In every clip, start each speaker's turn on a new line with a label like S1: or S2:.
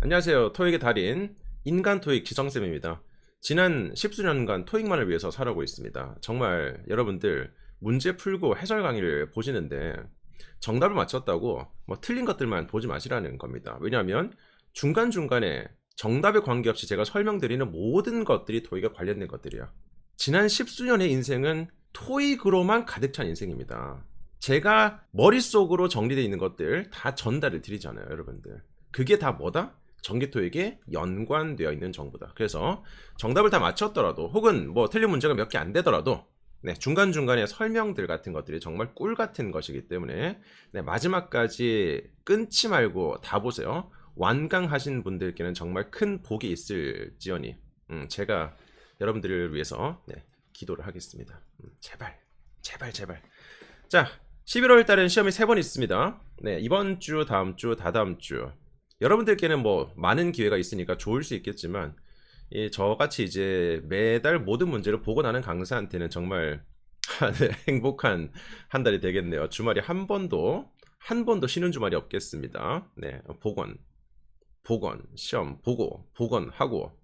S1: 안녕하세요. 토익의 달인 인간 토익 지성쌤입니다. 지난 10수년간 토익만을 위해서 살아오고 있습니다. 정말 여러분들 문제 풀고 해설 강의를 보시는데 정답을 맞췄다고 뭐 틀린 것들만 보지 마시라는 겁니다. 왜냐하면 중간중간에 정답에 관계없이 제가 설명드리는 모든 것들이 토익에 관련된 것들이야. 지난 10수년의 인생은 토익으로만 가득 찬 인생입니다. 제가 머릿속으로 정리되어 있는 것들 다 전달을 드리잖아요, 여러분들. 그게 다 뭐다? 전기토익에 연관되어 있는 정보다. 그래서 정답을 다 맞췄더라도 혹은 뭐 틀린 문제가 몇 개 안 되더라도 중간중간에 설명들 같은 것들이 정말 꿀 같은 것이기 때문에 마지막까지 끊지 말고 다 보세요. 완강하신 분들께는 정말 큰 복이 있을지언니 제가 여러분들을 위해서 기도를 하겠습니다. 제발 제발 제발. 자, 11월 달엔 시험이 3번 있습니다. 이번 주, 다음 주, 다다음 주. 여러분들께는 뭐 많은 기회가 있으니까 좋을 수 있겠지만 저같이 이제 매달 모든 문제를 보고 나는 강사한테는 정말 행복한 한 달이 되겠네요. 주말에 한 번도 쉬는 주말이 없겠습니다. 복원, 시험 보고, 복원하고,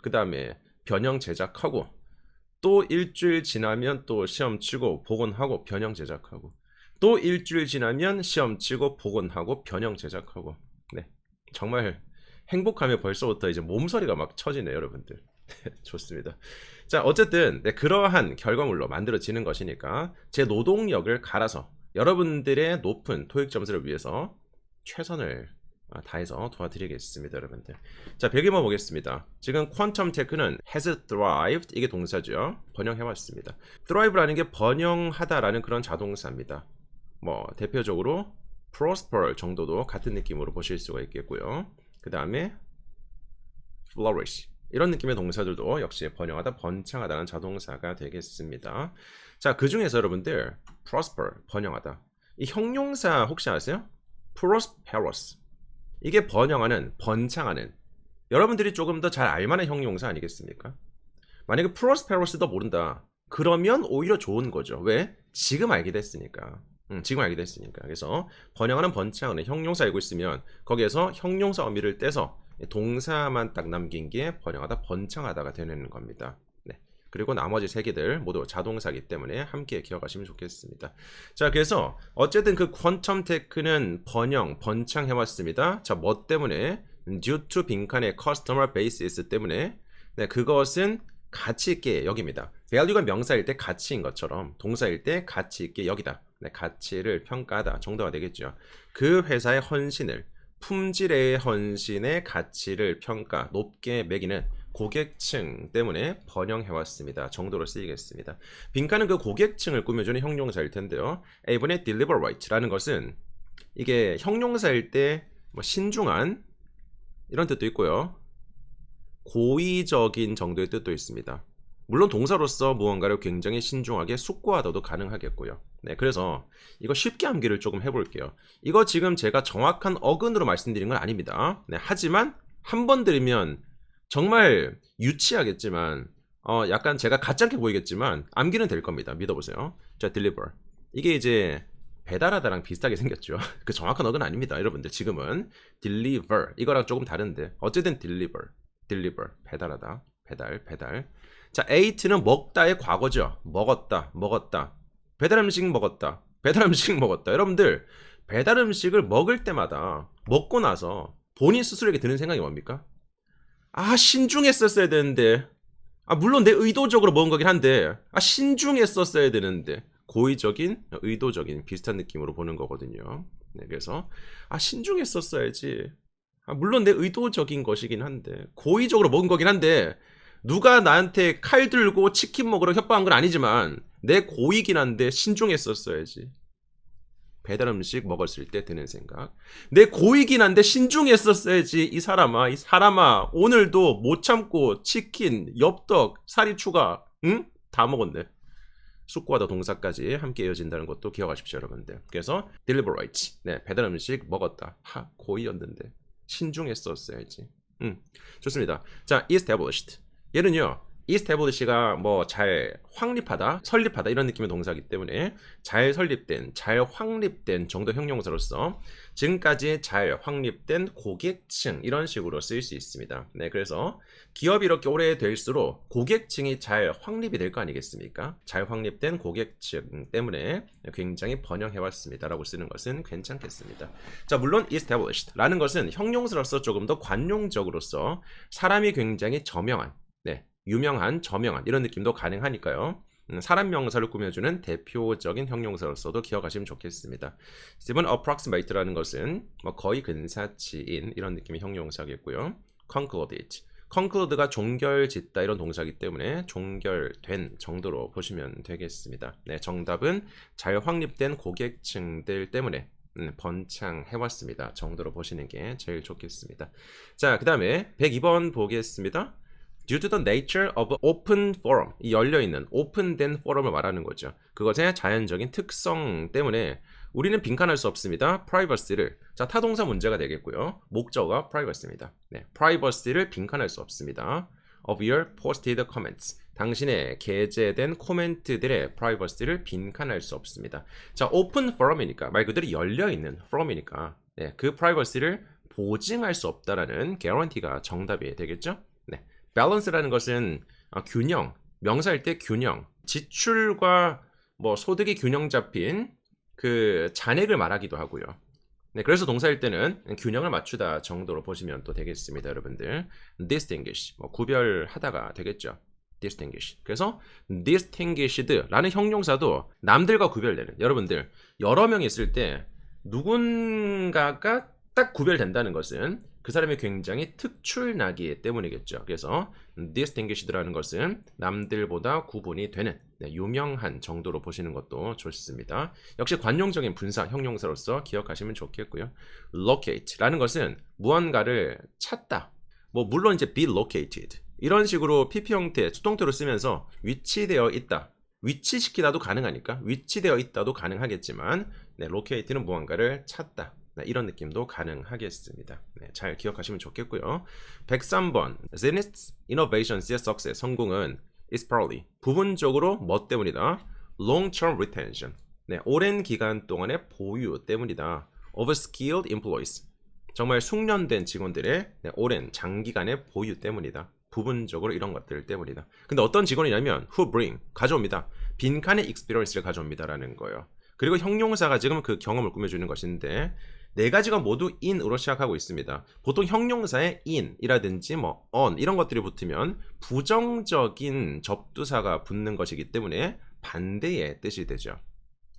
S1: 그 다음에 변형 제작하고, 또 일주일 지나면 또 시험 치고 복원하고 변형 제작하고, 또 일주일 지나면 시험 치고 복원하고 변형 제작하고. 정말 행복하면 벌써부터 이제 몸서리가 막 쳐지네요, 여러분들. 좋습니다. 자, 어쨌든 그러한 결과물로 만들어지는 것이니까 제 노동력을 갈아서 여러분들의 높은 토익 점수를 위해서 최선을 다해서 도와드리겠습니다, 여러분들. 자, 배경만 보겠습니다. 지금 퀀텀 테크는 has thrived, 이게 동사죠. 번영해왔습니다. thrive라는 게 번영하다라는 그런 자동사입니다. 뭐 대표적으로 prosper 정도도 같은 느낌으로 보실 수가 있겠고요. 그 다음에 flourish, 이런 느낌의 동사들도 역시 번영하다, 번창하다는 자동사가 되겠습니다. 자, 그 중에서 여러분들 prosper, 번영하다, 이 형용사 혹시 아세요? prosperous, 이게 번영하는, 번창하는, 여러분들이 조금 더 잘 알만한 형용사 아니겠습니까? 만약에 prosperous도 모른다, 그러면 오히려 좋은 거죠. 왜? 지금 알게 됐으니까. 지금 알게 됐으니까. 그래서 번영하는, 번창하는 형용사 알고 있으면 거기에서 형용사 어미를 떼서 동사만 딱 남긴 게 번영하다, 번창하다가 되는 겁니다. 그리고 나머지 세 개들 모두 자동사이기 때문에 함께 기억하시면 좋겠습니다. 자, 그래서 어쨌든 그 퀀텀 테크는 번영, 번창해왔습니다. 자, 뭐 때문에? due to 빈칸의 customer basis 때문에. 그것은 가치 있게 여깁니다. value가 명사일 때 가치인 것처럼 동사일 때 가치 있게 여기다. 가치를 평가하다 정도가 되겠죠. 그 회사의 헌신을, 품질의 헌신의 가치를 평가, 높게 매기는 고객층 때문에 번영해왔습니다 정도로 쓰이겠습니다. 빈칸은 그 고객층을 꾸며주는 형용사일 텐데요. A분의 deliberatera는 것은 이게 형용사일 때 뭐 신중한 이런 뜻도 있고요. 고의적인 정도의 뜻도 있습니다. 물론 동사로서 무언가를 굉장히 신중하게 숙고하다도 가능하겠고요. 그래서 이거 쉽게 암기를 조금 해볼게요. 이거 지금 제가 정확한 어근으로 말씀드린 건 아닙니다. 하지만 한 번 들으면 정말 유치하겠지만 약간 제가 가짜게 보이겠지만 암기는 될 겁니다. 믿어보세요. 자, deliver, 이게 이제 배달하다랑 비슷하게 생겼죠. 그 정확한 어근 아닙니다, 여러분들. 지금은 deliver 이거랑 조금 다른데 어쨌든 deliver, 배달하다, 배달. 자, ate는 먹다의 과거죠. 먹었다. 배달 음식 먹었다. 여러분들, 배달 음식을 먹을 때마다 먹고 나서 본인 스스로에게 드는 생각이 뭡니까? 아, 신중했었어야 되는데. 물론 내 의도적으로 먹은 거긴 한데, 신중했었어야 되는데. 고의적인, 의도적인 비슷한 느낌으로 보는 거거든요. 그래서 신중했었어야지. 물론 내 의도적인 것이긴 한데, 고의적으로 먹은 거긴 한데, 누가 나한테 칼 들고 치킨 먹으러 협박한 건 아니지만 내 고이긴 한데 신중했었어야지. 배달 음식 먹었을 때 드는 생각. 내 고이긴 한데 신중했었어야지. 이 사람아, 오늘도 못 참고 치킨, 엽떡, 사리 추가, 다 먹었네. 숙고하다 동사까지 함께 이어진다는 것도 기억하십시오, 여러분들. 그래서 deliberate, 배달 음식 먹었다. 고의였는데 신중했었어야지. 좋습니다. 자, established, 얘는요 establish가 뭐 잘 확립하다, 설립하다 이런 느낌의 동사이기 때문에 잘 설립된, 잘 확립된 정도 형용사로서 지금까지 잘 확립된 고객층 이런 식으로 쓰일 수 있습니다. 네, 그래서 기업이 이렇게 오래될수록 고객층이 잘 확립이 될 거 아니겠습니까? 잘 확립된 고객층 때문에 굉장히 번영해왔습니다라고 쓰는 것은 괜찮겠습니다. 자, 물론 established라는 것은 형용사로서 조금 더 관용적으로서 사람이 굉장히 저명한, 네, 유명한, 저명한 이런 느낌도 가능하니까요. 사람 명사를 꾸며주는 대표적인 형용사로서도 기억하시면 좋겠습니다. 스티븐 approximate라는 것은 뭐 거의 근사치인 이런 느낌의 형용사겠고요. concluded, conclude가 종결짓다 이런 동사이기 때문에 종결된 정도로 보시면 되겠습니다. 네, 정답은 잘 확립된 고객층들 때문에 번창해왔습니다 정도로 보시는 게 제일 좋겠습니다. 자, 그 다음에 102번 보겠습니다. Due to the nature of open forum, 이 열려있는 오픈된 포럼을 말하는 거죠. 그것의 자연적인 특성 때문에 우리는 빈칸할 수 없습니다. privacy를, 자, 타동사 문제가 되겠고요. 목적어가 privacy입니다. 네, privacy를 빈칸할 수 없습니다. of your posted comments, 당신의 게재된 코멘트들의 privacy를 빈칸할 수 없습니다. 자, open forum이니까 말 그대로 열려있는 forum이니까 네, 그 privacy를 보증할 수 없다라는 guarantee가 정답이 되겠죠. 네. balance라는 것은 균형, 명사일 때 균형, 지출과 뭐 소득이 균형 잡힌 그 잔액을 말하기도 하고요. 네, 그래서 동사일 때는 균형을 맞추다 정도로 보시면 또 되겠습니다, 여러분들. distinguish, 뭐 구별하다가 되겠죠. distinguish. 그래서 distinguished라는 형용사도 남들과 구별되는, 여러분들 여러 명이 있을 때 누군가가 딱 구별된다는 것은 그 사람이 굉장히 특출나기 때문이겠죠. 그래서 distinguished라는 것은 남들보다 구분이 되는, 네, 유명한 정도로 보시는 것도 좋습니다. 역시 관용적인 분사 형용사로서 기억하시면 좋겠고요. locate라는 것은 무언가를 찾다. 뭐 물론 이제 be located 이런 식으로 PP 형태 수동태로 쓰면서 위치되어 있다, 위치시키다도 가능하니까 위치되어 있다도 가능하겠지만, 네, locate는 무언가를 찾다, 네, 이런 느낌도 가능하겠습니다. 네, 잘 기억하시면 좋겠고요. 103번 Zenith Innovations의 success, 성공은 is partly, 부분적으로 뭐 때문이다? long-term retention, 네, 오랜 기간 동안의 보유 때문이다. of skilled employees, 정말 숙련된 직원들의, 네, 오랜 장기간의 보유 때문이다. 부분적으로 이런 것들 때문이다. 근데 어떤 직원이냐면 who bring, 가져옵니다. 빈칸의 experience를 가져옵니다라는 거예요. 그리고 형용사가 지금 그 경험을 꾸며주는 것인데 네 가지가 모두 in으로 시작하고 있습니다. 보통 형용사에 in이라든지 뭐 on 이런 것들이 붙으면 부정적인 접두사가 붙는 것이기 때문에 반대의 뜻이 되죠.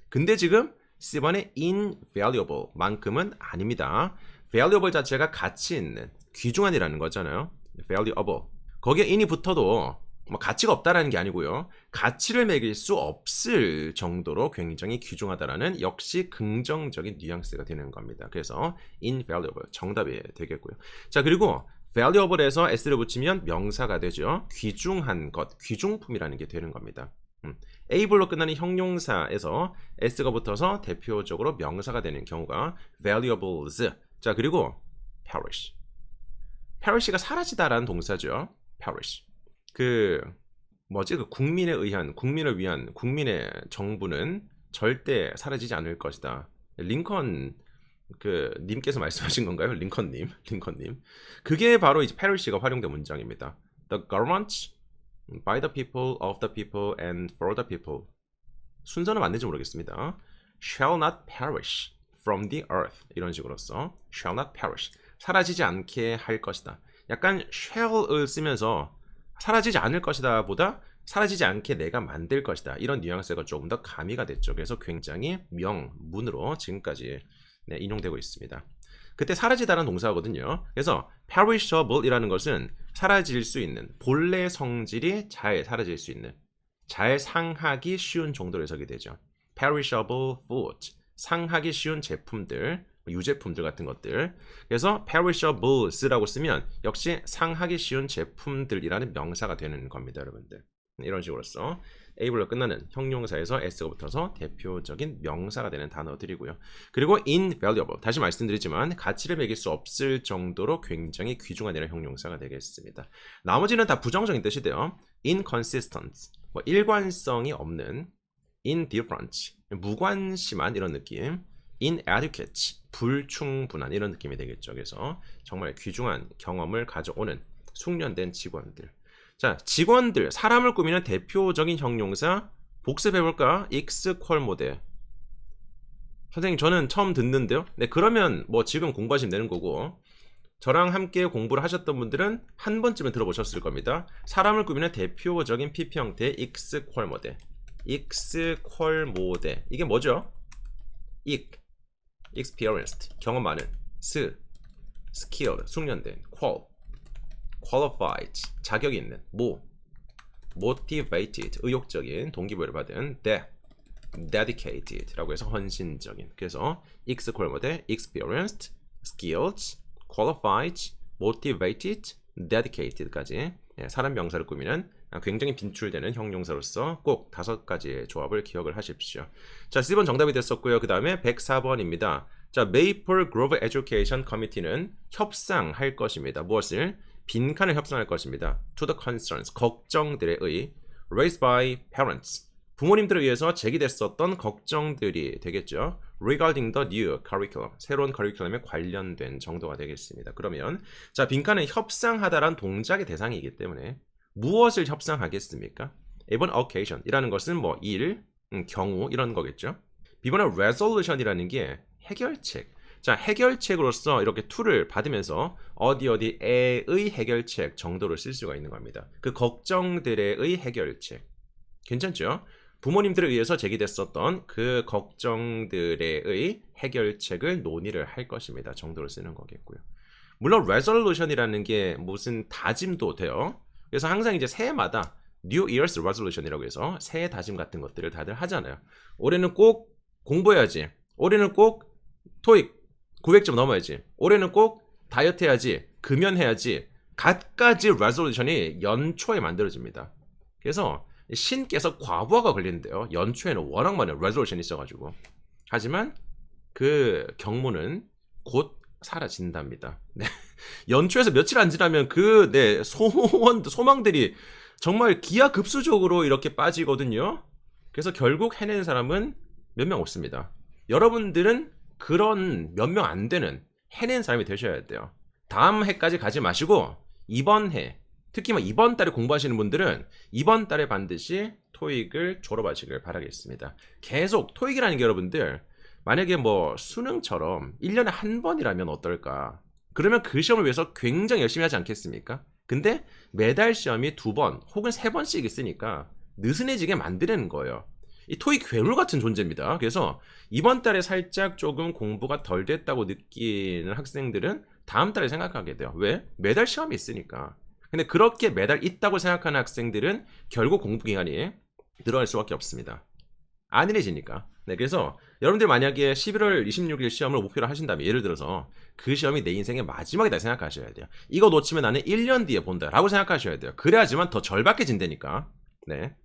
S1: 근데 지금 C번의 invaluable 만큼은 아닙니다. valuable 자체가 가치 있는, 귀중한이라는 거잖아요. valuable. 거기에 in이 붙어도 뭐 가치가 없다라는 게 아니고요. 가치를 매길 수 없을 정도로 굉장히 귀중하다라는 역시 긍정적인 뉘앙스가 되는 겁니다. 그래서 invaluable 정답이 되겠고요. 자, 그리고 valuable에서 s를 붙이면 명사가 되죠. 귀중한 것, 귀중품이라는 게 되는 겁니다. able로 끝나는 형용사에서 s가 붙어서 대표적으로 명사가 되는 경우가 valuables. 자, 그리고 perish. perish가 사라지다라는 동사죠. perish. 그 국민에 의한, 국민을 위한, 국민의 정부는 절대 사라지지 않을 것이다. 링컨 님께서 말씀하신 건가요? 링컨님. 그게 바로 이제 perish가 활용된 문장입니다. The government by the people, of the people, and for the people. 순서는 맞는지 모르겠습니다. shall not perish from the earth, 이런 식으로서 shall not perish, 사라지지 않게 할 것이다. 약간 shall을 쓰면서 사라지지 않을 것이다 보다 사라지지 않게 내가 만들 것이다, 이런 뉘앙스가 조금 더 가미가 됐죠. 그래서 굉장히 문으로 지금까지, 네, 인용되고 있습니다. 그때 사라지다라는 동사거든요. 그래서 perishable이라는 것은 사라질 수 있는, 본래 성질이 잘 사라질 수 있는, 잘 상하기 쉬운 정도로 해석이 되죠. perishable food, 상하기 쉬운 제품들, 유제품들 같은 것들. 그래서 perishables라고 쓰면 역시 상하기 쉬운 제품들이라는 명사가 되는 겁니다, 여러분들. 이런 식으로 써. able로 끝나는 형용사에서 s가 붙어서 대표적인 명사가 되는 단어들이고요. 그리고 invaluable, 다시 말씀드리지만 가치를 매길 수 없을 정도로 굉장히 귀중한 이런 형용사가 되겠습니다. 나머지는 다 부정적인 뜻이 돼요. inconsistent, 뭐 일관성이 없는, indifferent, 무관심한 이런 느낌, inadequate, 불충분한 이런 느낌이 되겠죠. 그래서 정말 귀중한 경험을 가져오는 숙련된 직원들. 자, 직원들, 사람을 꾸미는 대표적인 형용사 복습해볼까? 익스퀄모데. 선생님, 저는 처음 듣는데요. 네, 그러면 뭐 지금 공부하시면 되는 거고, 저랑 함께 공부를 하셨던 분들은 한 번쯤은 들어보셨을 겁니다. 사람을 꾸미는 대표적인 PP 형태의 익스퀄모데. 익스퀄모데. 이게 뭐죠? experienced, 경험 많은, skilled, 숙련된, qualified, 자격이 있는, motivated, 의욕적인, 동기부여를 받은, dedicated라고 해서 헌신적인. 그래서 exquisite, experienced, skilled, qualified, motivated, dedicated까지 사람 명사를 꾸미는 굉장히 빈출되는 형용사로서 꼭 5가지의 조합을 기억을 하십시오. 자, 10번 정답이 됐었고요. 그 다음에 104번입니다. 자, Maple Grove Education Committee는 협상할 것입니다. 무엇을? 빈칸을 협상할 것입니다. To the concerns, 걱정들에 의 raised by parents, 부모님들에 의해서 제기됐었던 걱정들이 되겠죠. Regarding the new curriculum, 새로운 커리큘럼에 관련된 정도가 되겠습니다. 그러면 자, 빈칸은 협상하다란 동작의 대상이기 때문에 무엇을 협상하겠습니까? A번 occasion이라는 것은 뭐 일, 경우 이런 거겠죠. B번은 resolution이라는 게 해결책. 자, 해결책으로서 이렇게 to를 받으면서 어디에의 해결책 정도를 쓸 수가 있는 겁니다. 그 걱정들의 해결책. 괜찮죠? 부모님들에 의해서 제기됐었던 그 걱정들의 해결책을 논의를 할 것입니다. 정도로 쓰는 거겠고요. 물론 resolution이라는 게 무슨 다짐도 돼요. 그래서 항상 이제 새해마다 New Year's Resolution이라고 해서 새해 다짐 같은 것들을 다들 하잖아요. 올해는 꼭 공부해야지. 올해는 꼭 토익 900점 넘어야지. 올해는 꼭 다이어트 해야지. 금연해야지. 갖가지 resolution이 연초에 만들어집니다. 그래서 신께서 과부하가 걸리는데요. 연초에는 워낙 많은 resolution이 있어가지고. 하지만 그 경무는 곧 사라진답니다. 네. 연초에서 며칠 안 지나면 그 소망들이 정말 기하급수적으로 이렇게 빠지거든요. 그래서 결국 해낸 사람은 몇 명 없습니다. 여러분들은 그런 몇 명 안 되는 해낸 사람이 되셔야 돼요. 다음 해까지 가지 마시고 이번 해, 특히 이번 달에 공부하시는 분들은 이번 달에 반드시 토익을 졸업하시길 바라겠습니다. 계속 토익이라는 게 여러분들 만약에 뭐 수능처럼 1년에 한 번이라면 어떨까? 그러면 그 시험을 위해서 굉장히 열심히 하지 않겠습니까? 근데 매달 시험이 2번 혹은 3번씩 있으니까 느슨해지게 만드는 거예요. 이 토익 괴물 같은 존재입니다. 그래서 이번 달에 살짝 조금 공부가 덜 됐다고 느끼는 학생들은 다음 달에 생각하게 돼요. 왜? 매달 시험이 있으니까. 근데 그렇게 매달 있다고 생각하는 학생들은 결국 공부 기간이 늘어날 수밖에 없습니다. 안일해지니까. 네, 그래서 여러분들 만약에 11월 26일 시험을 목표로 하신다면 예를 들어서 그 시험이 내 인생의 마지막이다 생각하셔야 돼요. 이거 놓치면 나는 1년 뒤에 본다 라고 생각하셔야 돼요. 그래야지만 더 절박해진다니까. 네,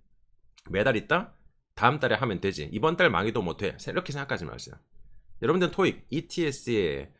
S1: 매달 있다? 다음 달에 하면 되지. 이번 달 망해도 못해. 이렇게 생각하지 마세요. 여러분들은 토익, ETS에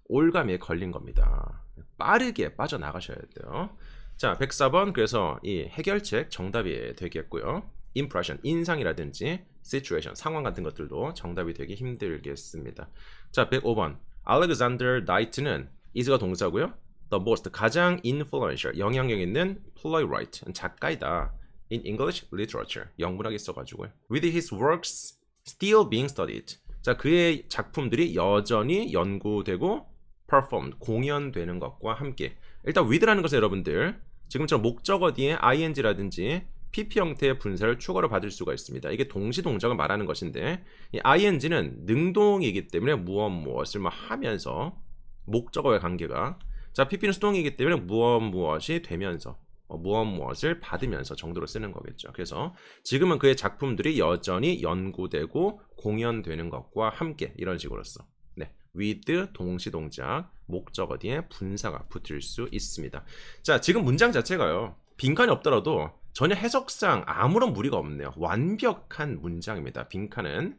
S1: 올가미에 걸린 겁니다. 빠르게 빠져나가셔야 돼요. 자, 104번. 그래서 이 해결책 정답이 되겠고요. impression, 인상이라든지 situation, 상황 같은 것들도 정답이 되기 힘들겠습니다. 자, 105번. Alexander Knight는 is가 동사고요. The most, 가장 influential, 영향력 있는 playwright, 작가이다. In English literature, 영문학에 써가지고요. With his works still being studied. 자, 그의 작품들이 여전히 연구되고 performed, 공연되는 것과 함께. 일단 with라는 것은 여러분들 지금처럼 목적어 뒤에 ing라든지 pp 형태의 분사를 추가로 받을 수가 있습니다. 이게 동시 동작을 말하는 것인데 이 ing는 능동이기 때문에 무엇을 하면서 목적어의 관계가, 자, pp는 수동이기 때문에 무엇이 되면서 무엇을 받으면서 정도로 쓰는 거겠죠. 그래서 지금은 그의 작품들이 여전히 연구되고 공연되는 것과 함께 이런 식으로 써. 네, with 동시 동작 목적어 뒤에 분사가 붙을 수 있습니다. 자, 지금 문장 자체가요. 빈칸이 없더라도 전혀 해석상 아무런 무리가 없네요. 완벽한 문장입니다. 빈칸은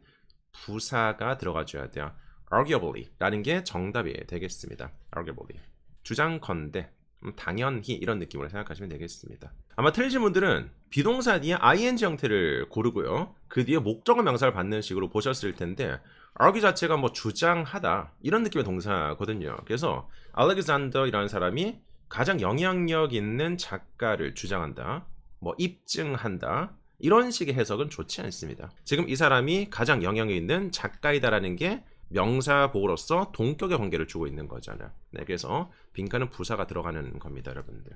S1: 부사가 들어가줘야 돼요. arguably 라는 게 정답이 되겠습니다. arguably. 주장컨대, 당연히 이런 느낌으로 생각하시면 되겠습니다. 아마 틀리신 분들은 비동사 뒤에 ing 형태를 고르고요. 그 뒤에 목적어 명사를 받는 식으로 보셨을 텐데 argue 자체가 뭐 주장하다 이런 느낌의 동사거든요. 그래서 알렉산더이라는 사람이 가장 영향력 있는 작가를 주장한다. 뭐 입증한다. 이런 식의 해석은 좋지 않습니다. 지금 이 사람이 가장 영향력 있는 작가이다라는 게 명사 보호로서 동격의 관계를 주고 있는 거잖아요. 네, 그래서 빈칸은 부사가 들어가는 겁니다, 여러분들.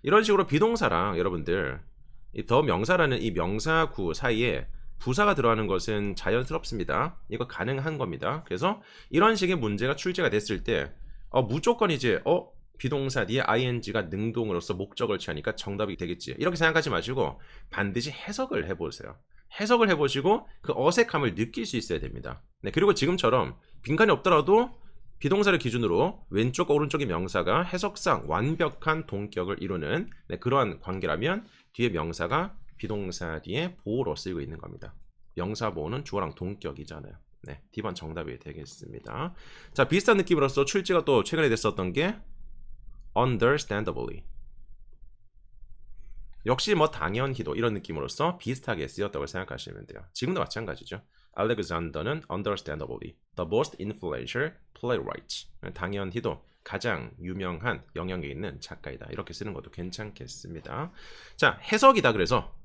S1: 이런 식으로 비동사랑 여러분들 이 더 명사라는 이 명사구 사이에 부사가 들어가는 것은 자연스럽습니다. 이거 가능한 겁니다. 그래서 이런 식의 문제가 출제가 됐을 때 무조건 이제 비동사 뒤에 ing가 능동으로서 목적을 취하니까 정답이 되겠지. 이렇게 생각하지 마시고 반드시 해석을 해보세요. 해석을 해보시고 그 어색함을 느낄 수 있어야 됩니다. 네, 그리고 지금처럼 빈칸이 없더라도 비동사를 기준으로 왼쪽과 오른쪽의 명사가 해석상 완벽한 동격을 이루는 그러한 관계라면 뒤에 명사가 비동사 뒤에 보호로 쓰이고 있는 겁니다. 명사 보호는 주어랑 동격이잖아요. 네, D번 정답이 되겠습니다. 자, 비슷한 느낌으로서 출제가 또 최근에 됐었던 게 understandably. 역시 뭐 당연히도 이런 느낌으로서 비슷하게 쓰였다고 생각하시면 돼요. 지금도 마찬가지죠. 알렉산더는 understandably the most influential playwright. 당연히도 가장 유명한 영향력 있는 작가이다. 이렇게 쓰는 것도 괜찮겠습니다. 자, 해석이다. 그래서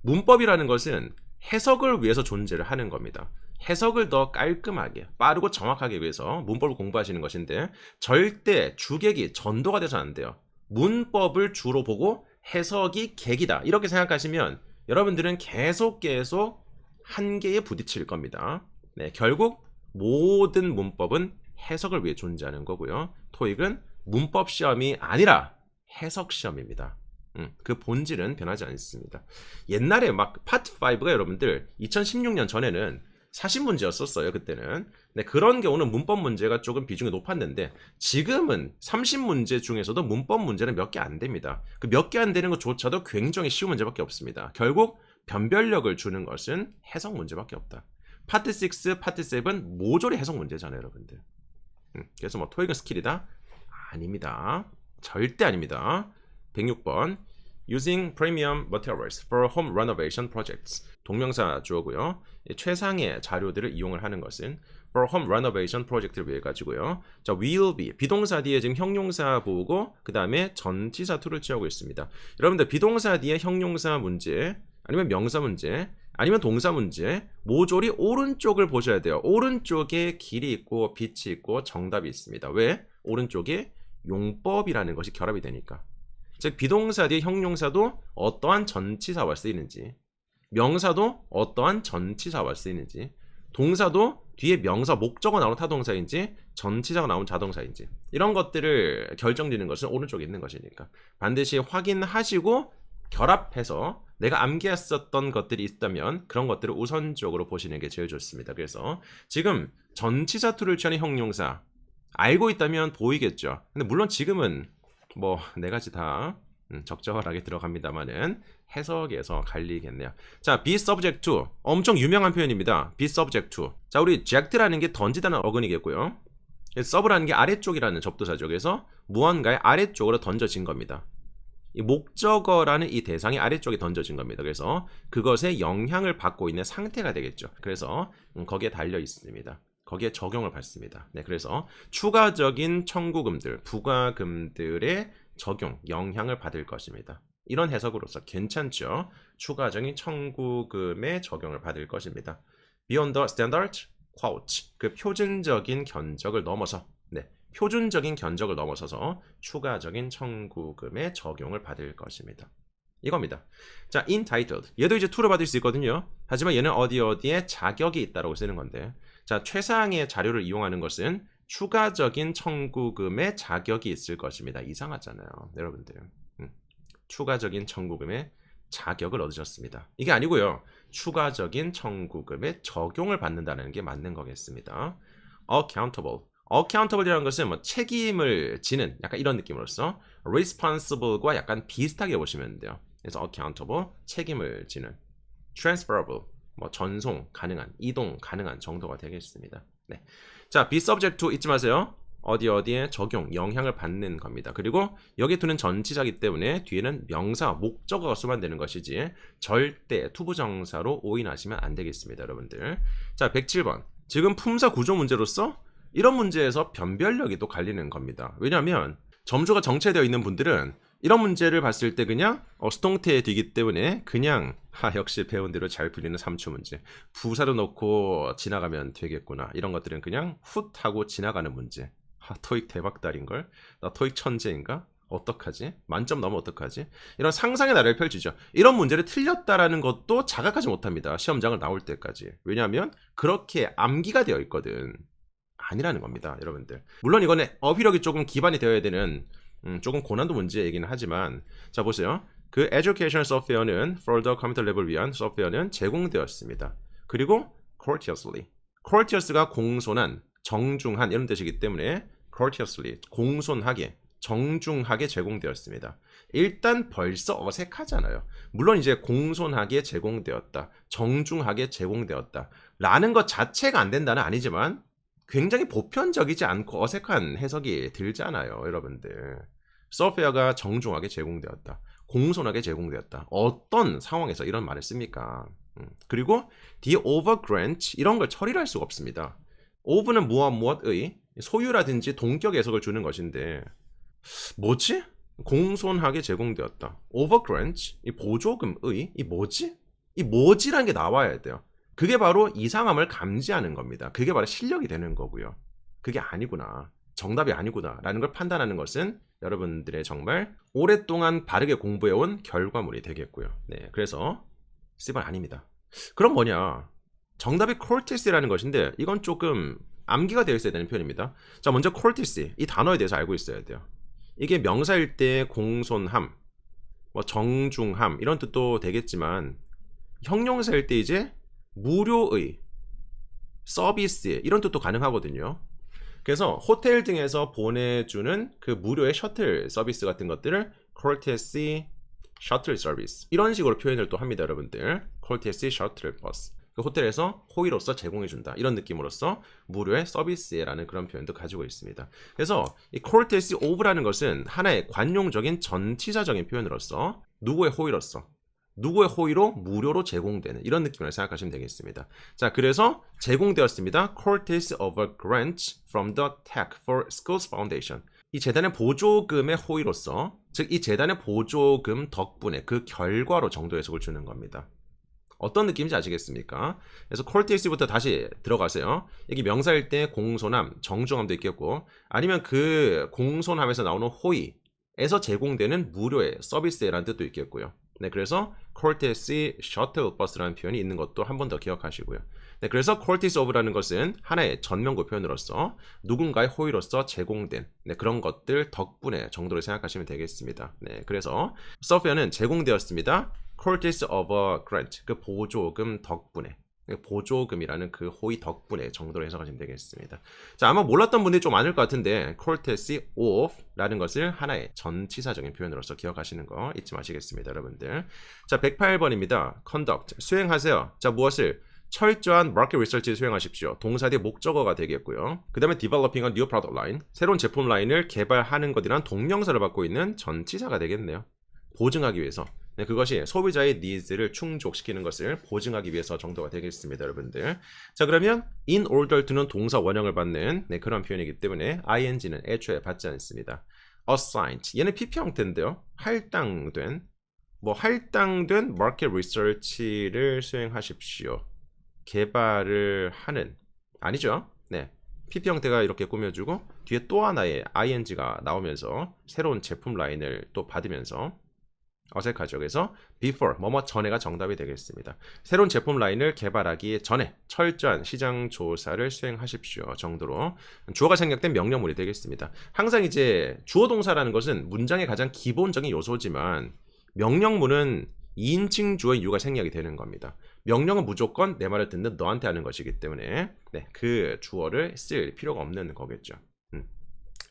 S1: 문법이라는 것은 해석을 위해서 존재를 하는 겁니다. 해석을 더 깔끔하게, 빠르고 정확하게 위해서 문법을 공부하시는 것인데 절대 주객이 전도가 돼서 안 돼요. 문법을 주로 보고 해석이 객이다. 이렇게 생각하시면 여러분들은 계속 한계에 부딪힐 겁니다. 네, 결국 모든 문법은 해석을 위해 존재하는 거고요. 토익은 문법 시험이 아니라 해석 시험입니다. 그 본질은 변하지 않습니다. 옛날에 막 파트 5가 여러분들 2016년 전에는 40문제였었어요. 그때는. 네, 그런 경우는 문법 문제가 조금 비중이 높았는데 지금은 30문제 중에서도 문법 문제는 몇 개 안 됩니다. 그 몇 개 안 되는 것조차도 굉장히 쉬운 문제밖에 없습니다. 결국 변별력을 주는 것은 해석 문제밖에 없다. 파트 6, 파트 7 모조리 해석 문제잖아요, 여러분들. 그래서 뭐 토익은 스킬이다? 아닙니다. 절대 아닙니다. 106번 Using premium materials for home renovation projects. 동명사 주어고요. 최상의 자료들을 이용을 하는 것은 for home renovation project를 위해 가지고요. 자, will be 비동사 뒤에 지금 형용사 보고 그 다음에 전치사 to를 취하고 있습니다. 여러분들 비동사 뒤에 형용사 문제 아니면 명사 문제 아니면 동사 문제 모조리 오른쪽을 보셔야 돼요. 오른쪽에 길이 있고 빛이 있고 정답이 있습니다. 왜? 오른쪽에 용법이라는 것이 결합이 되니까. 즉 비동사 뒤에 형용사도 어떠한 전치사와 쓰이는지 명사도 어떠한 전치사와 쓰이는지 동사도 뒤에 명사 목적어 나오는 타동사인지 전치사가 나오는 자동사인지 이런 것들을 결정짓는 것은 오른쪽에 있는 것이니까 반드시 확인하시고 결합해서 내가 암기했었던 것들이 있다면 그런 것들을 우선적으로 보시는 게 제일 좋습니다. 그래서 지금 전치사 to를 취하는 형용사 알고 있다면 보이겠죠. 근데 물론 지금은 뭐 네 가지 다 적절하게 들어갑니다만은 해석에서 갈리겠네요. 자, be subject to 엄청 유명한 표현입니다. be subject to. 자, 우리 eject라는 게 던지다는 어근이겠고요. sub라는 게 아래쪽이라는 접두사죠. 그래서 무언가의 아래쪽으로 던져진 겁니다. 이 목적어라는 이 대상이 아래쪽에 던져진 겁니다. 그래서 그것에 영향을 받고 있는 상태가 되겠죠. 그래서 거기에 달려 있습니다. 거기에 적용을 받습니다. 네, 그래서 추가적인 청구금들, 부과금들의 적용, 영향을 받을 것입니다. 이런 해석으로서 괜찮죠? 추가적인 청구금의 적용을 받을 것입니다. Beyond the standard quote, 그 표준적인 견적을 넘어서, 네, 표준적인 견적을 넘어서서 추가적인 청구금의 적용을 받을 것입니다. 이겁니다. 자, entitled. 얘도 이제 to를 받을 수 있거든요. 하지만 얘는 어디에 자격이 있다라고 쓰는 건데, 자, 최상의 자료를 이용하는 것은 추가적인 청구금의 자격이 있을 것입니다. 이상하잖아요, 여러분들. 추가적인 청구금의 자격을 얻으셨습니다. 이게 아니고요. 추가적인 청구금의 적용을 받는다는 게 맞는 거겠습니다. accountable. accountable이라는 것은 뭐 책임을 지는 약간 이런 느낌으로써 responsible과 약간 비슷하게 보시면 돼요. 그래서 accountable 책임을 지는, transferable 뭐 전송 가능한, 이동 가능한 정도가 되겠습니다. 네. 자, be subject to 잊지 마세요. 어디에 적용, 영향을 받는 겁니다. 그리고 여기에 두는 전치사기 때문에 뒤에는 명사, 목적어가 수반되는 것이지 절대 투부정사로 오인하시면 안 되겠습니다, 여러분들. 자, 107번. 지금 품사 구조 문제로서 이런 문제에서 변별력이 또 갈리는 겁니다. 왜냐하면 점수가 정체되어 있는 분들은 이런 문제를 봤을 때 그냥 수동태에 되기 때문에 그냥 역시 배운 대로 잘 풀리는 3초 문제, 부사로 넣고 지나가면 되겠구나, 이런 것들은 그냥 훗 하고 지나가는 문제. 토익 대박달인걸? 나 토익 천재인가? 어떡하지? 만점 넘으면 어떡하지? 이런 상상의 나래를 펼치죠. 이런 문제를 틀렸다라는 것도 자각하지 못합니다, 시험장을 나올 때까지. 왜냐하면 그렇게 암기가 되어 있거든. 아니라는 겁니다, 여러분들. 물론 이거는 어휘력이 조금 기반이 되어야 되는 조금 고난도 문제이긴 하지만, 자 보세요. 그 education software는 for the computer level 위한 소프트웨어는 제공되었습니다. 그리고 courteously, courteous가 공손한, 정중한 이런 뜻이기 때문에 courteously 공손하게, 정중하게 제공되었습니다. 일단 벌써 어색하잖아요. 물론 이제 공손하게 제공되었다, 정중하게 제공되었다 라는 것 자체가 안 된다는 아니지만 굉장히 보편적이지 않고 어색한 해석이 들잖아요, 여러분들. 소프트웨어가 정중하게 제공되었다, 공손하게 제공되었다. 어떤 상황에서 이런 말을 씁니까? 그리고 the over grant 이런 걸 처리를 할 수가 없습니다. over는 무엇의 소유라든지 동격 해석을 주는 것인데 뭐지? 공손하게 제공되었다. over grant 이 보조금의 이 뭐지? 이 뭐지라는 게 나와야 돼요. 그게 바로 이상함을 감지하는 겁니다. 그게 바로 실력이 되는 거고요. 그게 아니구나, 정답이 아니구나 라는 걸 판단하는 것은 여러분들의 정말 오랫동안 바르게 공부해온 결과물이 되겠고요. 네, 그래서 C번 아닙니다. 그럼 뭐냐? 정답이 courtesy라는 것인데 이건 조금 암기가 되어 있어야 되는 표현입니다. 자, 먼저 courtesy 이 단어에 대해서 알고 있어야 돼요. 이게 명사일 때 공손함, 뭐 정중함 이런 뜻도 되겠지만 형용사일 때 이제 무료의, 서비스의 이런 뜻도 가능하거든요. 그래서 호텔 등에서 보내주는 그 무료의 셔틀 서비스 같은 것들을 courtesy shuttle service 이런 식으로 표현을 또 합니다, 여러분들. courtesy shuttle bus 그 호텔에서 호의로서 제공해준다 이런 느낌으로써 무료의 서비스라는 그런 표현도 가지고 있습니다. 그래서 이 courtesy of라는 것은 하나의 관용적인 전치사적인 표현으로서 누구의 호의로서, 누구의 호의로 무료로 제공되는 이런 느낌을 생각하시면 되겠습니다. 자, 그래서 제공되었습니다. Courtesy of a grant from the Tech for Schools Foundation. 이 재단의 보조금의 호의로서, 즉 이 재단의 보조금 덕분에 그 결과로 정도 해석을 주는 겁니다. 어떤 느낌인지 아시겠습니까? 그래서 courtesy부터 다시 들어가세요. 이게 명사일 때 공손함, 정중함도 있겠고 아니면 그 공손함에서 나오는 호의에서 제공되는 무료의 서비스라는 뜻도 있겠고요. 네, 그래서 courtesy shuttle bus라는 표현이 있는 것도 한 번 더 기억하시고요. 네, 그래서 courtesy of라는 것은 하나의 전면구 표현으로서 누군가의 호의로서 제공된 그런 것들 덕분에 정도를 생각하시면 되겠습니다. 네, 그래서 소프트웨어는 제공되었습니다. courtesy of a grant 그 보조금 덕분에, 보조금이라는 그 호의 덕분에 정도로 해석하시면 되겠습니다. 자, 아마 몰랐던 분들이 좀 많을 것 같은데 courtesy of라는 것을 하나의 전치사적인 표현으로서 기억하시는 거 잊지 마시겠습니다, 여러분들. 자, 108번입니다. conduct 수행하세요. 자, 무엇을? 철저한 market research 수행하십시오. 동사 뒤에 목적어가 되겠고요. 그 다음에 developing a new product line 새로운 제품 라인을 개발하는 것이란 동명사를 받고 있는 전치사가 되겠네요. 보증하기 위해서. 네, 그것이 소비자의 니즈를 충족시키는 것을 보증하기 위해서 정도가 되겠습니다, 여러분들. 자, 그러면 in order to는 동사 원형을 받는 그런 표현이기 때문에 ing는 애초에 받지 않습니다. assigned 얘는 PP 형태인데요. 할당된 market research를 수행하십시오. 개발을 하는 아니죠. 네, PP 형태가 이렇게 꾸며주고 뒤에 또 하나의 ing가 나오면서 새로운 제품 라인을 또 받으면서 어색하죠. 그래서 before 뭐뭐 전에가 정답이 되겠습니다. 새로운 제품 라인을 개발하기 전에 철저한 시장 조사를 수행하십시오 정도로 주어가 생략된 명령문이 되겠습니다. 항상 이제 주어 동사라는 것은 문장의 가장 기본적인 요소지만 명령문은 2인칭 주어의 유가 생략이 되는 겁니다. 명령은 무조건 내 말을 듣는 너한테 하는 것이기 때문에 네, 그 주어를 쓸 필요가 없는 거겠죠.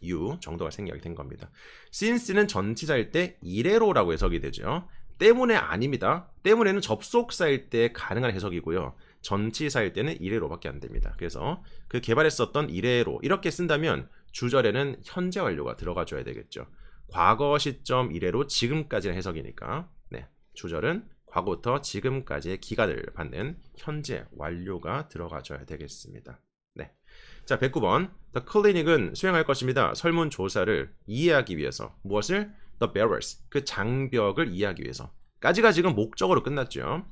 S1: you 정도가 생략이 된 겁니다. since는 전치사일 때 이래로라고 해석이 되죠. 때문에 아닙니다. 때문에는 접속사일 때 가능한 해석이고요. 전치사일 때는 이래로밖에 안 됩니다. 그래서 그 개발했었던 이래로 이렇게 쓴다면 주절에는 현재 완료가 들어가줘야 되겠죠. 과거 시점 이래로 지금까지는 해석이니까 네, 주절은 과거부터 지금까지의 기간을 받는 현재 완료가 들어가줘야 되겠습니다. 네. 자, 109번. The clinic은 수행할 것입니다. 설문조사를 이해하기 위해서. 무엇을? The bearers. 그 장벽을 이해하기 위해서. 까지가 지금 목적으로 끝났죠.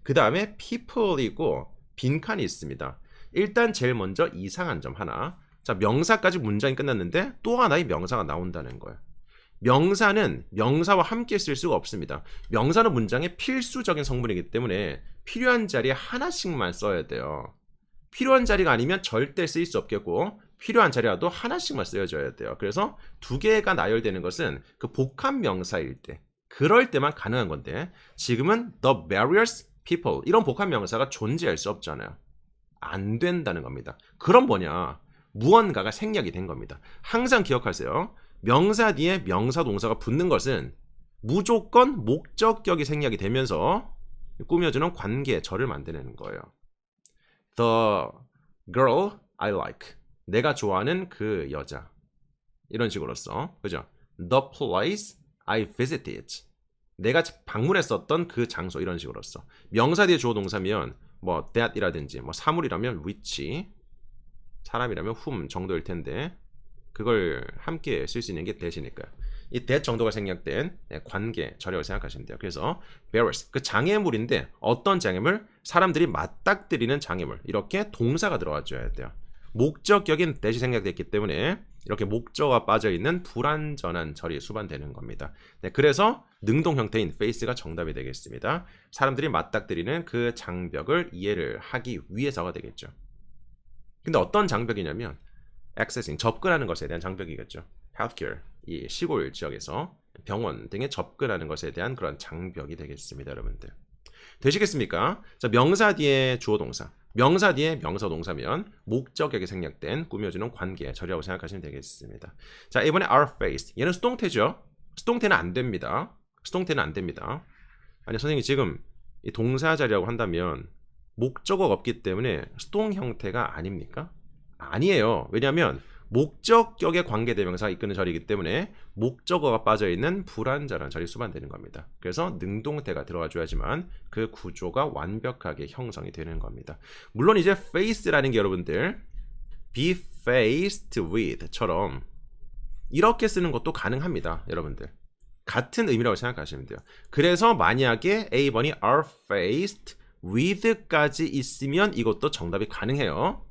S1: 그 다음에 people이고 빈칸이 있습니다. 일단 제일 먼저 이상한 점 하나. 자, 명사까지 문장이 끝났는데 또 하나의 명사가 나온다는 거예요. 명사는 명사와 함께 쓸 수가 없습니다. 명사는 문장의 필수적인 성분이기 때문에 필요한 자리에 하나씩만 써야 돼요. 필요한 자리가 아니면 절대 쓰일 수 없겠고 필요한 자리라도 하나씩만 쓰여져야 돼요. 그래서 두 개가 나열되는 것은 그 복합 명사일 때 그럴 때만 가능한 건데 지금은 the various people 이런 복합 명사가 존재할 수 없잖아요. 안 된다는 겁니다. 그럼 뭐냐? 무언가가 생략이 된 겁니다. 항상 기억하세요. 명사 뒤에 명사 동사가 붙는 것은 무조건 목적격이 생략이 되면서 꾸며주는 관계 절을 만드는 거예요. The girl I like. 내가 좋아하는 그 여자. 이런 식으로 써. 그죠? The place I visited. 내가 방문했었던 그 장소. 이런 식으로 써. 명사 뒤에 주어 동사면 뭐 that이라든지 뭐 사물이라면 which, 사람이라면 whom 정도일 텐데 그걸 함께 쓸 수 있는 게 that이니까요. 이 that 정도가 생략된 관계 절이라고 생각하시면 돼요. 그래서 bearers 그 장애물인데 어떤 장애물? 사람들이 맞닥뜨리는 장애물. 이렇게 동사가 들어가줘야 돼요. 목적격인 that이 생략됐기 때문에 이렇게 목적어가 빠져있는 불완전한 절이 수반되는 겁니다. 네, 그래서 능동 형태인 face가 정답이 되겠습니다. 사람들이 맞닥뜨리는 그 장벽을 이해를 하기 위해서가 되겠죠. 근데 어떤 장벽이냐면 accessing, 접근하는 것에 대한 장벽이겠죠. healthcare, 이 시골 지역에서 병원 등에 접근하는 것에 대한 그런 장벽이 되겠습니다. 여러분들 되시겠습니까? 자, 명사 뒤에 주어 동사, 명사 뒤에 명사 동사면 목적격이 생략된 꾸며주는 관계 절이라고 생각하시면 되겠습니다. 자, 이번에 our face, 얘는 수동태죠. 수동태는 안 됩니다. 수동태는 안 됩니다. 아니 선생님 지금 이 동사 자리라고 한다면 목적어가 없기 때문에 수동 형태가 아닙니까? 아니에요. 왜냐하면 목적격의 관계대명사가 이끄는 절이기 때문에 목적어가 빠져있는 불완전한 절이 수반되는 겁니다. 그래서 능동태가 들어가줘야지만 그 구조가 완벽하게 형성이 되는 겁니다. 물론 이제 face라는 게 여러분들 be faced with처럼 이렇게 쓰는 것도 가능합니다. 여러분들 같은 의미라고 생각하시면 돼요. 그래서 만약에 A번이 are faced with까지 있으면 이것도 정답이 가능해요.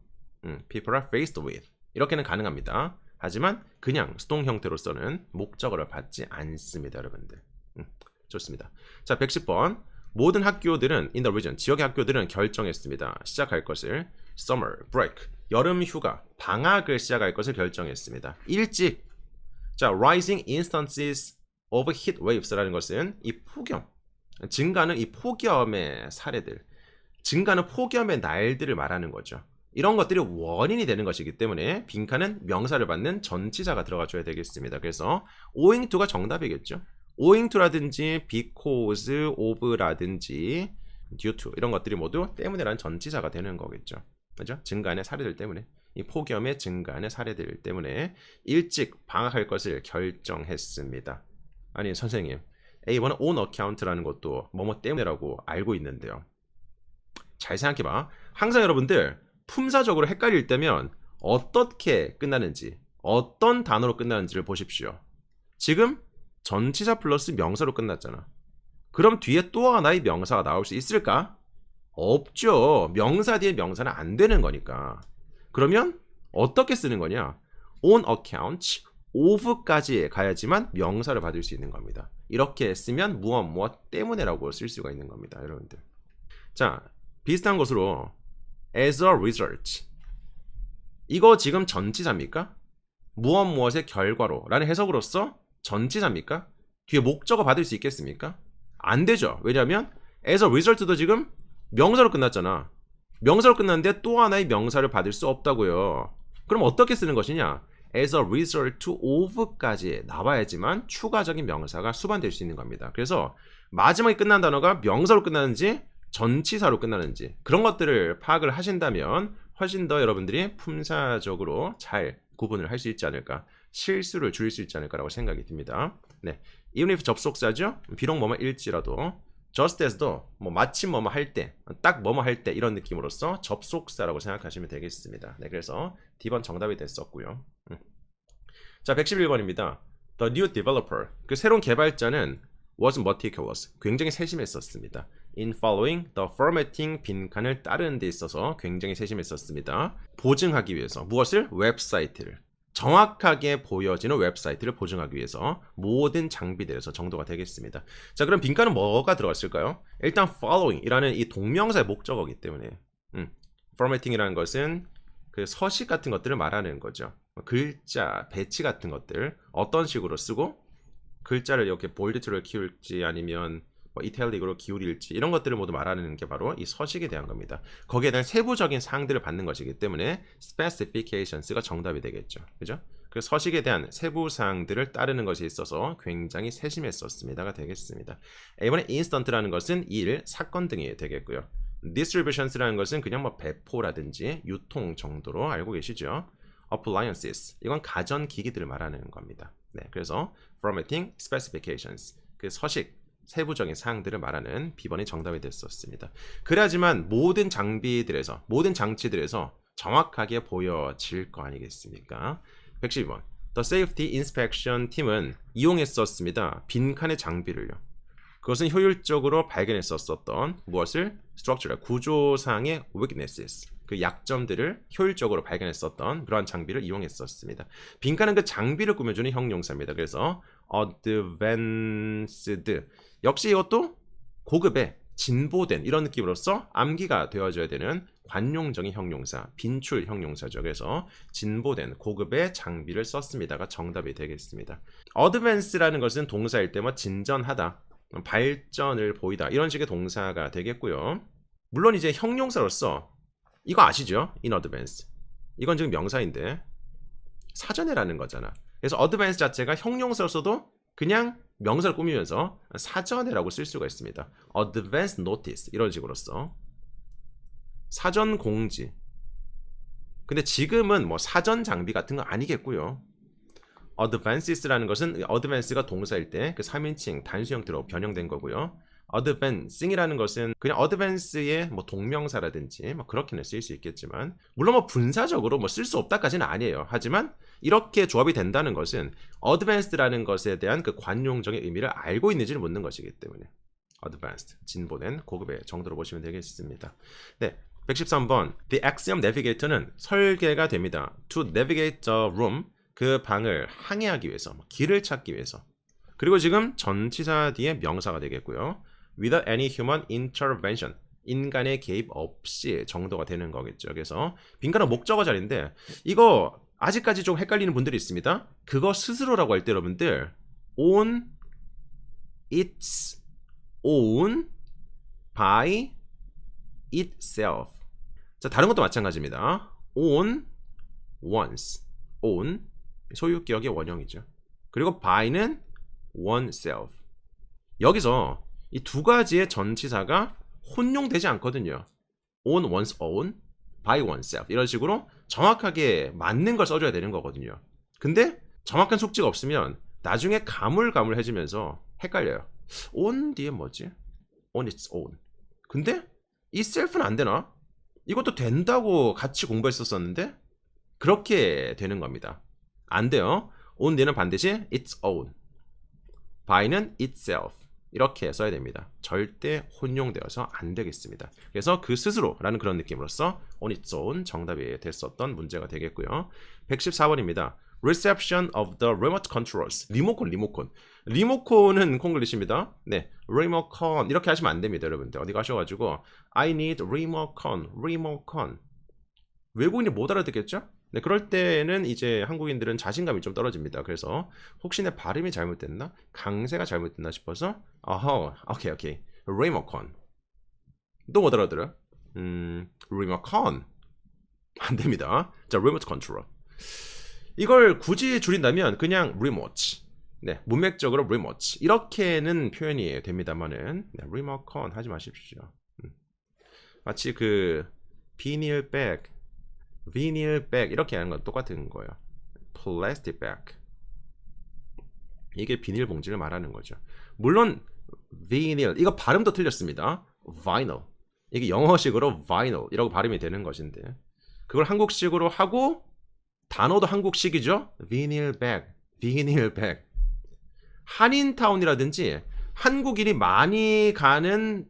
S1: People are faced with 이렇게는 가능합니다. 하지만 그냥 수동 형태로서는 목적어를 받지 않습니다. 여러분들 좋습니다. 자, 110번 모든 학교들은 in the region 지역의 학교들은 결정했습니다. 시작할 것을 summer break 여름 휴가 방학을 시작할 것을 결정했습니다. 일찍. 자, rising instances of heat waves라는 것은 이 폭염 증가는 이 폭염의 사례들 증가는 폭염의 날들을 말하는 거죠. 이런 것들이 원인이 되는 것이기 때문에 빈칸은 명사를 받는 전치사가 들어가줘야 되겠습니다. 그래서 owing to가 정답이겠죠. owing to라든지 because of라든지 due to 이런 것들이 모두 때문에라는 전치사가 되는 거겠죠. 그죠? 증가의 사례들 때문에 이 폭염의 증가의 사례들 때문에 일찍 방학할 것을 결정했습니다. 아니 선생님 A번은 on account라는 것도 뭐뭐 때문에라고 알고 있는데요. 잘 생각해봐. 항상 여러분들 품사적으로 헷갈릴 때면 어떻게 끝나는지 어떤 단어로 끝나는지를 보십시오. 지금 전치사 플러스 명사로 끝났잖아. 그럼 뒤에 또 하나의 명사가 나올 수 있을까? 없죠. 명사 뒤에 명사는 안 되는 거니까. 그러면 어떻게 쓰는 거냐? on account of까지 가야지만 명사를 받을 수 있는 겁니다. 이렇게 쓰면 무엇 때문에라고 쓸 수가 있는 겁니다. 여러분들. 자, 비슷한 것으로 as a result 이거 지금 전치사입니까? 무엇의 결과로 라는 해석으로서 전치사입니까? 뒤에 목적어 받을 수 있겠습니까? 안 되죠. 왜냐하면 as a result도 지금 명사로 끝났잖아. 명사로 끝났는데 또 하나의 명사를 받을 수 없다고요. 그럼 어떻게 쓰는 것이냐? as a result of까지 나와야지만 추가적인 명사가 수반될 수 있는 겁니다. 그래서 마지막에 끝난 단어가 명사로 끝나는지 전치사로 끝나는지 그런 것들을 파악을 하신다면 훨씬 더 여러분들이 품사적으로 잘 구분을 할 수 있지 않을까, 실수를 줄일 수 있지 않을까라고 생각이 듭니다. 네, even if 접속사죠. 비록 뭐뭐일지라도 just as도 뭐 마침 뭐뭐 할 때, 딱 뭐뭐 할 때 이런 느낌으로서 접속사라고 생각하시면 되겠습니다. 네, 그래서 D번 정답이 됐었고요. 자, 111번입니다. The new developer, 그 새로운 개발자는 was meticulous, 굉장히 세심했었습니다. In following the formatting, 빈칸을 따르는 데 있어서 굉장히 세심했었습니다. 보증하기 위해서 무엇을? 웹사이트를. 정확하게 보여지는 웹사이트를 보증하기 위해서 모든 장비들에서 정도가 되겠습니다. 자, 그럼 빈칸은 뭐가 들어갔을까요? 일단 following이라는 이 동명사의 목적어이기 때문에 formatting이라는 것은 그 서식 같은 것들을 말하는 거죠. 글자, 배치 같은 것들 어떤 식으로 쓰고 글자를 이렇게 볼드로 키울지 아니면 뭐 이탈릭으로 기울일지 이런 것들을 모두 말하는 게 바로 이 서식에 대한 겁니다. 거기에 대한 세부적인 사항들을 받는 것이기 때문에 specifications가 정답이 되겠죠. 그죠? 그 서식에 대한 세부 사항들을 따르는 것에 있어서 굉장히 세심했었습니다가 되겠습니다. 이번에 instant라는 것은 일, 사건 등이 되겠고요. distributions라는 것은 그냥 뭐 배포라든지 유통 정도로 알고 계시죠? appliances, 이건 가전 기기들을 말하는 겁니다. 네, 그래서 formatting, specifications, 그 서식, 세부적인 사항들을 말하는 B번이 정답이 됐었습니다. 그래야지만 모든 장비들에서, 모든 장치들에서 정확하게 보여질 거 아니겠습니까? 112번. The Safety Inspection 팀은 이용했었습니다. 빈칸의 장비를요. 그것은 효율적으로 발견했었던 무엇을? Structural, 구조상의 weaknesses, 그 약점들을 효율적으로 발견했었던 그러한 장비를 이용했었습니다. 빈칸은 그 장비를 꾸며주는 형용사입니다. 그래서 advanced, 역시 이것도 고급의 진보된 이런 느낌으로서 암기가 되어져야 되는 관용적인 형용사, 빈출 형용사죠. 그래서 진보된 고급의 장비를 썼습니다가 정답이 되겠습니다. advance라는 것은 동사일 때 뭐 진전하다, 발전을 보이다 이런 식의 동사가 되겠고요. 물론 이제 형용사로서 이거 아시죠? in advance. 이건 지금 명사인데 사전에라는 거잖아. 그래서 advance 자체가 형용사로서도 그냥 명사를 꾸미면서 사전에라고 쓸 수가 있습니다. advance notice 이런 식으로서 사전 공지. 근데 지금은 뭐 사전 장비 같은 거 아니겠고요. advances라는 것은 advance가 동사일 때 그 3인칭 단수 형태로 변형된 거고요. advancing이라는 것은 그냥 advance의 뭐 동명사라든지 뭐 그렇게는 쓰일 수 있겠지만 물론 뭐 분사적으로 뭐 쓸 수 없다까지는 아니에요. 하지만 이렇게 조합이 된다는 것은 advanced라는 것에 대한 그 관용적인 의미를 알고 있는지를 묻는 것이기 때문에 advanced, 진보된 고급의 정도로 보시면 되겠습니다. 네, 113번. The axiom navigator는 설계가 됩니다. To navigate the room, 그 방을 항해하기 위해서, 길을 찾기 위해서. 그리고 지금 전치사 뒤에 명사가 되겠고요. Without any human intervention, 인간의 개입 없이 정도가 되는 거겠죠. 그래서 빈칸은 목적어 자리인데 이거 아직까지 좀 헷갈리는 분들이 있습니다. 그거 스스로라고 할 때 여러분들 on its own by itself. 자, 다른 것도 마찬가지입니다. on one's own, 소유 기억의 원형이죠. 그리고 by는 oneself. 여기서 이 두 가지의 전치사가 혼용되지 않거든요. on one's own, by oneself 이런 식으로 정확하게 맞는 걸 써줘야 되는 거거든요. 근데 정확한 숙지가 없으면 나중에 가물가물해지면서 헷갈려요. on 뒤에 뭐지? on its own. 근데 itself는 안 되나? 이것도 된다고 같이 공부했었었는데 그렇게 되는 겁니다. 안 돼요. on 뒤에는 반드시 its own, by는 itself 이렇게 써야 됩니다. 절대 혼용되어서 안 되겠습니다. 그래서 그 스스로라는 그런 느낌으로서 on its own 정답이 됐었던 문제가 되겠고요. 114번입니다. Reception of the remote controls. 리모컨은 콩글리시입니다. 네, 리모컨 이렇게 하시면 안 됩니다, 여러분들. 어디 가셔가지고 I need 리모컨. 외국인이 못 알아듣겠죠? 네, 그럴 때는 이제 한국인들은 자신감이 좀 떨어집니다. 그래서 혹시 내 발음이 잘못됐나? 강세가 잘못됐나 싶어서 오케이. 리모컨. 또 못 알아들어? 리모컨 안 됩니다. 자, 리모트 컨트롤. 이걸 굳이 줄인다면 그냥 리모트. 네, 문맥적으로 리모트 이렇게는 표현이 됩니다만은 네, 리모컨 하지 마십시오. 마치 그 비닐백, 비닐백 이렇게 하는 건 똑같은 거예요. 플라스틱 백. 이게 비닐봉지를 말하는 거죠. 물론 비닐 이거 발음도 틀렸습니다. vinyl 이게 영어식으로 vinyl이라고 발음이 되는 것인데 그걸 한국식으로 하고 단어도 한국식이죠. 비닐백, 비닐백. 한인타운이라든지 한국인이 많이 가는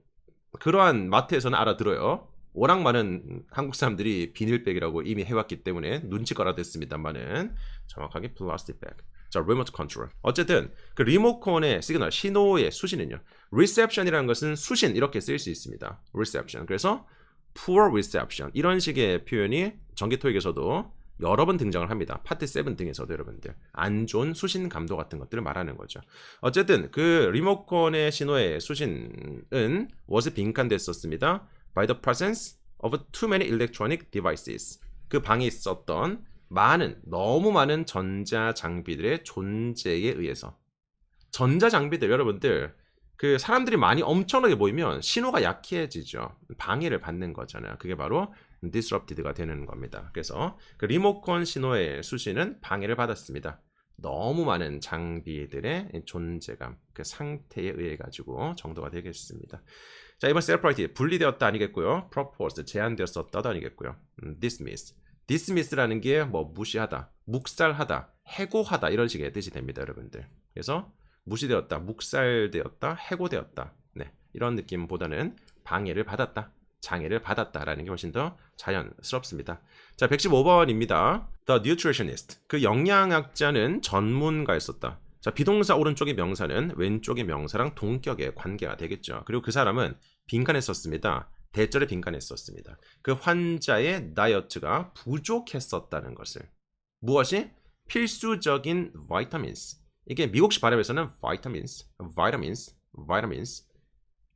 S1: 그러한 마트에서는 알아들어요. 워낙 많은 한국 사람들이 비닐백이라고 이미 해왔기 때문에 눈치가 알아듣습니다만은 정확하게 플라스틱 백. 자, 리모트 컨트롤. 어쨌든 그 리모컨의 시그널, 신호의 수신은요. reception이라는 것은 수신 이렇게 쓰일 수 있습니다. reception. 그래서 poor reception 이런 식의 표현이 전기 토익에서도 여러 번 등장을 합니다. 파트 7 등에서도 여러분들 안 좋은 수신 감도 같은 것들을 말하는 거죠. 어쨌든 그 리모컨의 신호의 수신은 was 빈칸됐었습니다. by the presence of too many electronic devices. 그 방에 있었던 너무 많은 전자 장비들의 존재에 의해서. 전자 장비들 여러분들 그 사람들이 많이 엄청나게 모이면 신호가 약해지죠. 방해를 받는 거잖아요. 그게 바로 disrupted가 되는 겁니다. 그래서 그 리모컨 신호의 수신은 방해를 받았습니다. 너무 많은 장비들의 존재감, 그 상태에 의해 가지고 정도가 되겠습니다. 자, 이번 separate 분리되었다 아니겠고요. proposed 제한되었었다도 아니겠고요. dismiss. dismiss라는 게 뭐 무시하다, 묵살하다, 해고하다 이런 식의 뜻이 됩니다, 여러분들. 그래서 무시되었다, 묵살되었다, 해고되었다. 네, 이런 느낌보다는 방해를 받았다, 장애를 받았다라는 게 훨씬 더 자연스럽습니다. 자, 115번입니다. The nutritionist. 그 영양학자는 전문가였었다. 자, 비동사 오른쪽의 명사는 왼쪽의 명사랑 동격의 관계가 되겠죠. 그리고 그 사람은 빈칸에 썼습니다. 대절에 빈칸에 썼습니다. 그 환자의 다이어트가 부족했었다는 것을. 무엇이? 필수적인 vitamins. 이게 미국식 발음에서는 vitamins.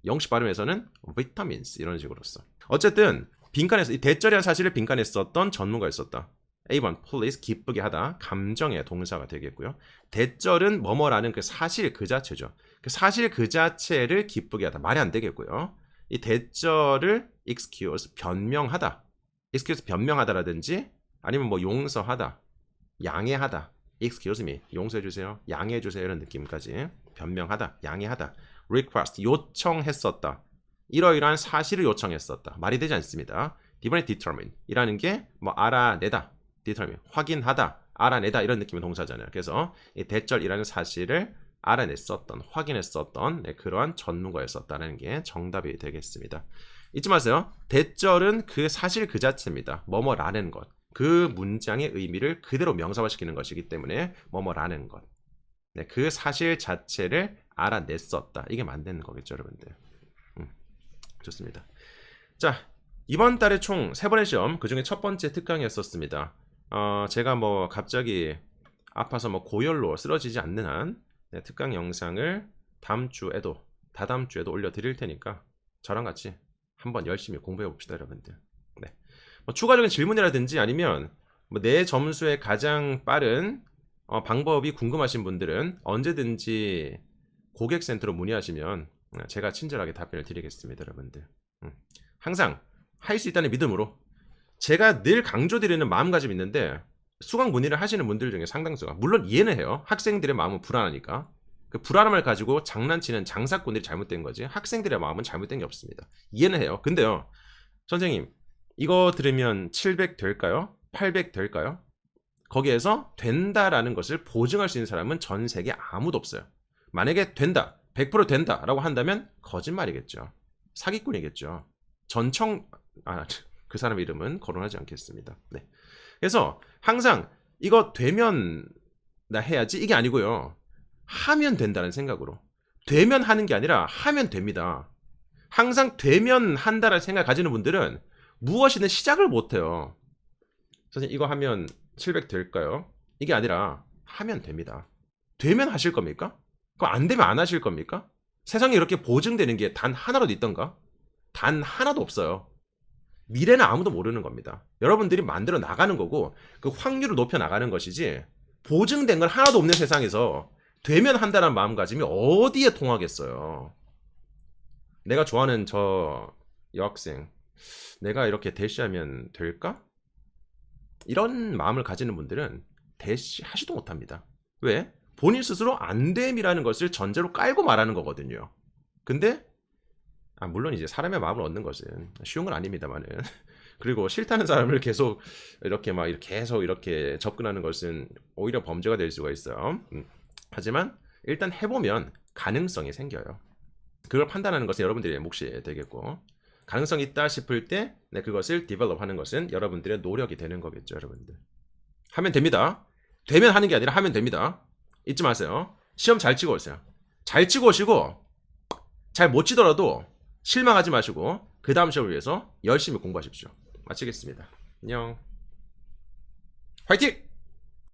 S1: 영식 발음에서는 vitamins 이런 식으로 써. 어쨌든 빈칸에서 이 대절이라는 사실을 빈칸에 썼던 전문가였었다. A번 please 기쁘게 하다 감정의 동사가 되겠고요. 대절은 뭐뭐라는 그 사실 그 자체죠. 그 사실 그 자체를 기쁘게 하다 말이 안 되겠고요. 이 대절을 excuse 변명하다, excuse 변명하다라든지 아니면 뭐 용서하다, 양해하다, excuse me 용서해 주세요, 양해해 주세요 이런 느낌까지 변명하다, 양해하다, request 요청했었다, 이러이러한 사실을 요청했었다 말이 되지 않습니다. 이번에 determine 이라는 게 뭐 알아내다, determine 확인하다, 알아내다 이런 느낌의 동사잖아요. 그래서 이 대절이라는 사실을 알아냈었던, 확인했었던 그러한 전문가였었다는 게 정답이 되겠습니다. 잊지 마세요. 대절은 그 사실 그 자체입니다. 뭐뭐라는 것. 그 문장의 의미를 그대로 명사화시키는 것이기 때문에 뭐뭐라는 것. 네, 그 사실 자체를 알아냈었다. 이게 맞는 거겠죠, 여러분들. 좋습니다. 자, 이번 달에 총 3번의 시험, 그 중에 첫 번째 특강이었었습니다. 제가 뭐 갑자기 아파서 뭐 고열로 쓰러지지 않는 한 네, 특강 영상을 다다음 주에도 올려드릴 테니까 저랑 같이 한번 열심히 공부해 봅시다, 여러분들. 네. 뭐 추가적인 질문이라든지 아니면 뭐 내 점수에 가장 빠른 방법이 궁금하신 분들은 언제든지 고객센터로 문의하시면 제가 친절하게 답변을 드리겠습니다, 여러분들. 항상 할 수 있다는 믿음으로 제가 늘 강조드리는 마음가짐이 있는데 수강 문의를 하시는 분들 중에 상당수가 물론 이해는 해요. 학생들의 마음은 불안하니까. 그 불안함을 가지고 장난치는 장사꾼들이 잘못된 거지 학생들의 마음은 잘못된 게 없습니다. 이해는 해요. 근데요, 선생님 이거 들으면 700 될까요? 800 될까요? 거기에서 된다라는 것을 보증할 수 있는 사람은 전 세계 아무도 없어요. 만약에 된다, 100% 된다라고 한다면 거짓말이겠죠. 사기꾼이겠죠. 그 사람 이름은 거론하지 않겠습니다. 네. 그래서 항상 이거 되면 나 해야지 이게 아니고요. 하면 된다는 생각으로. 되면 하는 게 아니라 하면 됩니다. 항상 되면 한다는 생각을 가지는 분들은 무엇이든 시작을 못해요. 선생님 이거 하면 700 될까요? 이게 아니라 하면 됩니다. 되면 하실 겁니까? 그거 안 되면 안 하실 겁니까? 세상에 이렇게 보증되는 게 단 하나라도 있던가? 단 하나도 없어요. 미래는 아무도 모르는 겁니다. 여러분들이 만들어 나가는 거고 그 확률을 높여 나가는 것이지 보증된 건 하나도 없는 세상에서 되면 한다는 마음가짐이 어디에 통하겠어요. 내가 좋아하는 저 여학생 내가 이렇게 대시하면 될까? 이런 마음을 가지는 분들은 대시하지도 못합니다. 왜? 본인 스스로 안됨이라는 것을 전제로 깔고 말하는 거거든요. 근데 물론 이제 사람의 마음을 얻는 것은 쉬운 건 아닙니다만은 그리고 싫다는 사람을 계속 이렇게 막 계속 이렇게 접근하는 것은 오히려 범죄가 될 수가 있어요. 하지만 일단 해보면 가능성이 생겨요. 그걸 판단하는 것은 여러분들의 몫이 되겠고 가능성이 있다 싶을 때 그것을 디벨롭 하는 것은 여러분들의 노력이 되는 거겠죠. 여러분들 하면 됩니다. 되면 하는 게 아니라 하면 됩니다. 잊지 마세요. 시험 잘 치고 오세요. 잘 치고 오시고 잘 못 치더라도 실망하지 마시고 그 다음 시험을 위해서 열심히 공부하십시오. 마치겠습니다. 안녕. 화이팅!